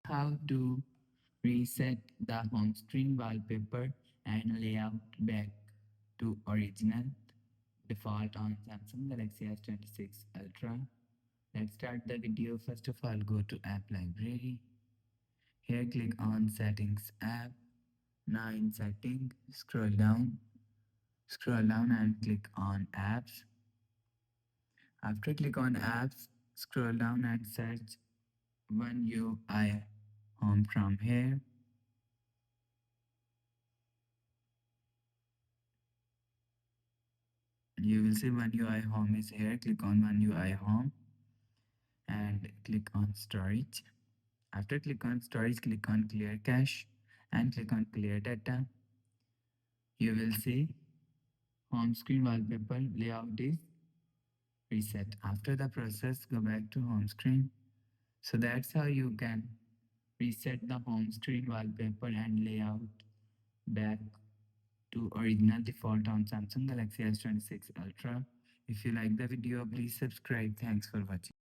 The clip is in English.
how to reset the home screen wallpaper and layout back to original default on Samsung Galaxy S26 Ultra. Let's start the video. First of all, go to App Library. Here click on Settings app. Now in Settings, scroll down and click on Apps. After click on Apps, scroll down and search One UI Home from here. You will see One UI Home is here. Click on One UI Home and click on Storage. After click on Storage, click on Clear Cache and click on Clear Data. You will see home screen wallpaper layout is reset. After the process, go back to home screen. So that's how you can reset the home screen wallpaper and layout back to original default on Samsung Galaxy S26 Ultra. If you like the video, please subscribe. Thanks for watching.